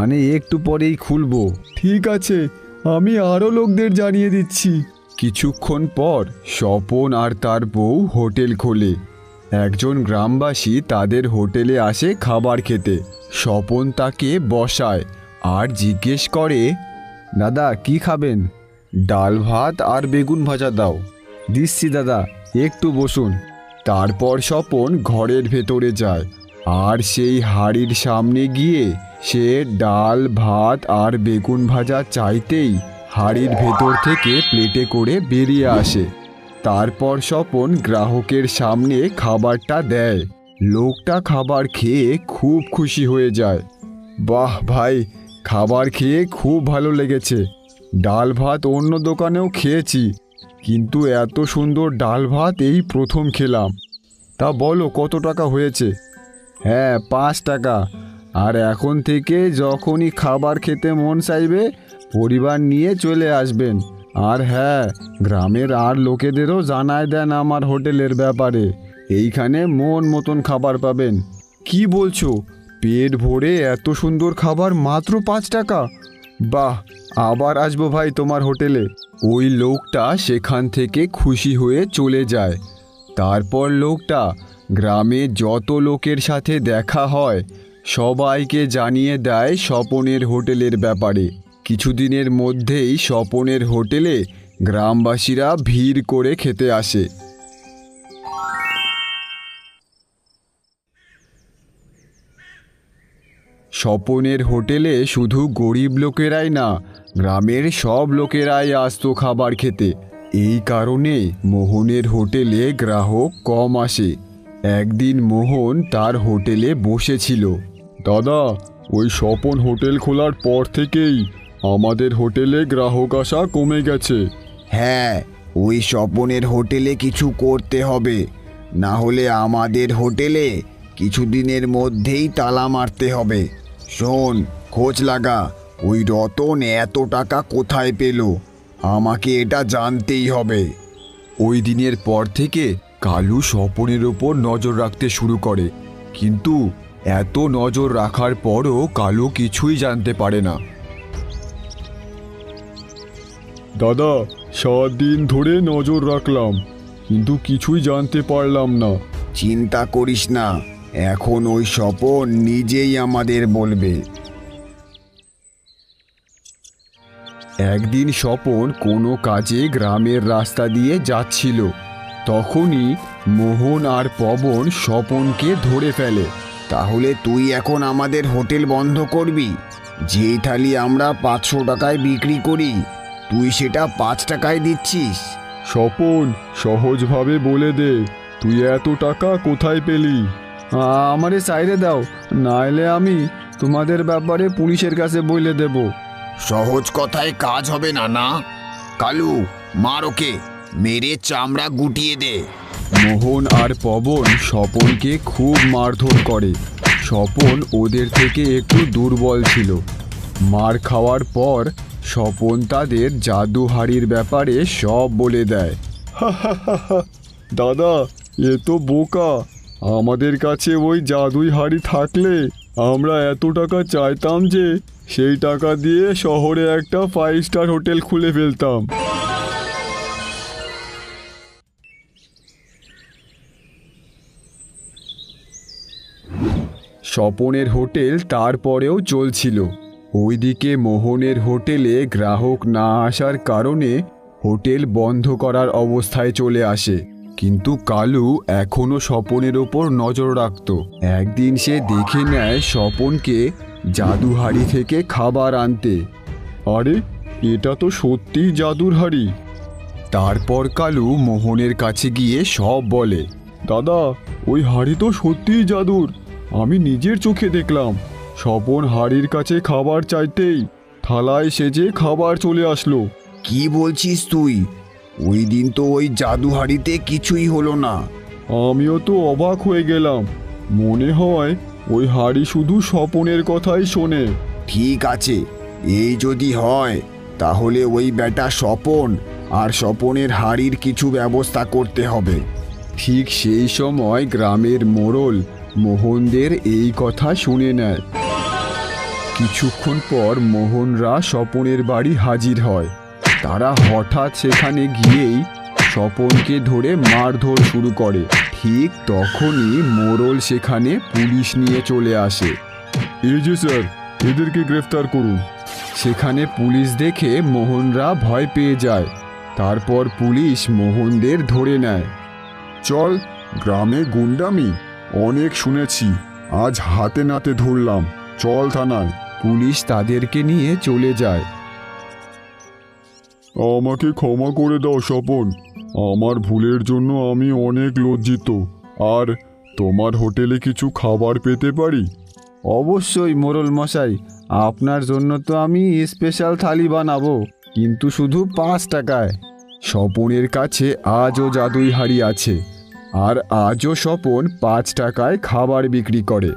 মানে একটু পরেই খুলবো। ঠিক আছে, আমি আরও লোকদের জানিয়ে দিচ্ছি। কিছুক্ষণ পর স্বপন আর তার বউ হোটেল খোলে। একজন গ্রামবাসী তাদের হোটেলে আসে খাবার খেতে। স্বপন তাকে বসায় আর জিজ্ঞেস করে, দাদা কি খাবেন? ডাল ভাত আর বেগুন ভাজা দাও। দিচ্ছি দাদা, একটু বসুন। তারপর স্বপন ঘরের ভেতরে যায় আর সেই হাঁড়ির সামনে গিয়ে সে ডাল ভাত আর বেগুন ভাজা চাইতেই হাঁড়ির ভেতর থেকে প্লেটে করে বেরিয়ে আসে। তারপর স্বপন গ্রাহকের সামনে খাবারটা দেয়। লোকটা খাবার খেয়ে খুব খুশি হয়ে যায়। বাহ ভাই, খাবার খেয়ে খুব ভালো লেগেছে। ডাল ভাত অন্য দোকানেও খেয়েছি, কিন্তু এত সুন্দর ডাল ভাত এই প্রথম খেলাম। তা বলো কত টাকা হয়েছে? হ্যাঁ, 5 টাকা। আর এখন থেকে যখনই খাবার খেতে মন চাইবে পরিবার নিয়ে চলে আসবেন। আর হ্যাঁ, গ্রামের আর লোকেদেরও জানায় দেন আমার হোটেলের ব্যাপারে। এইখানে মন মতন খাবার পাবেন। কি বলছো? পেট ভরে এত সুন্দর খাবার মাত্র 5 টাকা? বাহ, আবার আসবো ভাই তোমার হোটেলে। ওই লোকটা সেখান থেকে খুশি হয়ে চলে যায়। তারপর লোকটা গ্রামে যত লোকের সাথে দেখা হয় সবাইকে জানিয়ে দেয় স্বপনের হোটেলের ব্যাপারে। কিছুদিনের মধ্যেই স্বপনের হোটেলে গ্রামবাসীরা ভিড় করে খেতে আসে। স্বপনের হোটেলে শুধু গরিব লোকেরাই না, গ্রামের সব লোকেরাই আসতো খাবার খেতে। এই কারণে মোহনের হোটেলে গ্রাহক কম আসে। একদিন মোহন তার হোটেলে বসেছিল। দাদা, ওই স্বপন হোটেল খোলার পর থেকেই আমাদের হোটেলে গ্রাহক আসা কমে গেছে। হ্যাঁ, ওই স্বপনের হোটেলে কিছু করতে হবে, না হলে আমাদের হোটেলে কিছুদিনের মধ্যেই তালা মারতে হবে। শোন, খোঁজ লাগা, ওই রতন এত টাকা কোথায় পেল? আমাকে এটা জানতেই হবে। ওই দিনের পর থেকে কালু স্বপনের ওপর নজর রাখতে শুরু করে, কিন্তু এত নজর রাখার পরও কালু কিছুই জানতে পারে না। দাদা, 7 দিন ধরে নজর রাখলাম, কিন্তু কিছুই জানতে পারলাম না। চিন্তা করিস না, এখন ওই স্বপন নিজেই আমাদের বলবে। একদিন স্বপন কোনো কাজে গ্রামের রাস্তা দিয়ে যাচ্ছিল। তখনই মোহন আর পবন স্বপনকে ধরে ফেলে। তাহলে তুই এখন আমাদের হোটেল বন্ধ করবি? যেই থালি আমরা 500 টাকায় বিক্রি করি, তুই সেটা 5 টাকায় দিচ্ছিস? স্বপন, সহজভাবে বলে দে, তুই এত টাকা কোথায় পেলি? আমারে চাইরে দাও, নাইলে আমি তোমাদের ব্যাপারে পুলিশের কাছে বলে দেব। সহজ কথায় কাজ হবে না, না? কালু, মার ওকে, মেরে চামড়া গুটিয়ে দে। মোহন আর পবন স্বপনকে খুব মারধর করে। স্বপন ওদের থেকে একটু দুর্বল ছিল। মার খাওয়ার পর স্বপন তাদের জাদু হাড়ির ব্যাপারে সব বলে দেয়। দাদা, এ তো বোকা। আমাদের কাছে ওই জাদুই হাড়ি থাকলে আমরা এত টাকা চাইতাম যে সেই টাকা দিয়ে শহরে একটা 5 স্টার হোটেল খুলে ফেলতাম। স্বপনের হোটেল তারপরেও চলছিল। ওইদিকে মোহনের হোটেলে গ্রাহক না আসার কারণে হোটেল বন্ধ করার অবস্থায় চলে আসে। কিন্তু কালু এখনো স্বপনের ওপর নজর রাখত। একদিন সে দেখে নেয় স্বপনকে জাদুহাড়ি থেকে খাবার আনতে। আরে, এটা তো সত্যিই জাদুর হাড়ি। তারপর কালু মোহনের কাছে গিয়ে সব বলে। দাদা, ওই হাড়ি তো সত্যিই জাদুর। আমি নিজের চোখে দেখলাম। স্বপন হাড়ির কাছে খাবার চাইতেই থালায় সেজে খাবার চলে আসলো। কি বলছিস তুই? ওই দিন তো ওই জাদু হাড়িতে কিছুই হলো না। আমিও তো অবাক হয়ে গেলাম। মনে হয় ওই হাড়ি শুধু স্বপনের কথাই শোনে। ঠিক আছে, এই যদি হয় তাহলে ওই বেটা স্বপন আর স্বপনের হাড়ির কিছু ব্যবস্থা করতে হবে। ঠিক সেই সময় গ্রামের মোড়ল মোহনদের এই কথা শুনে নেয়। কিছুক্ষণ পর মোহনরা স্বপনের বাড়ি হাজির হয়। তারা হঠাৎ সেখানে গিয়েই স্বপনকে ধরে মারধর শুরু করে। ঠিক তখনই মোড়ল সেখানে পুলিশ নিয়ে চলে আসে। এই যে স্যার, এদেরকে গ্রেফতার করুন। সেখানে পুলিশ দেখে মোহনরা ভয় পেয়ে যায়। তারপর পুলিশ মোহনদের ধরে নেয়। চল, গ্রামে গুন্ডামি অনেক শুনেছি, আজ হাতে নাতে ধরলাম। চল থানায়। পুলিশ তাদেরকে নিয়ে চলে যায়। আমাকে ক্ষমা করে দাও স্বপন, আমার ভুলের জন্য আমি অনেক লজ্জিত। আর তোমার হোটেলে কিছু খাবার পেতে পারি? অবশ্যই মোড়ল মশাই, আপনার জন্য তো আমি স্পেশাল থালি বানাবো, কিন্তু শুধু 5 টাকায়। স্বপনের কাছে আজও জাদুই হাড়ি আছে, আর আজও স্বপন 5 টাকায় খাবার বিক্রি করে।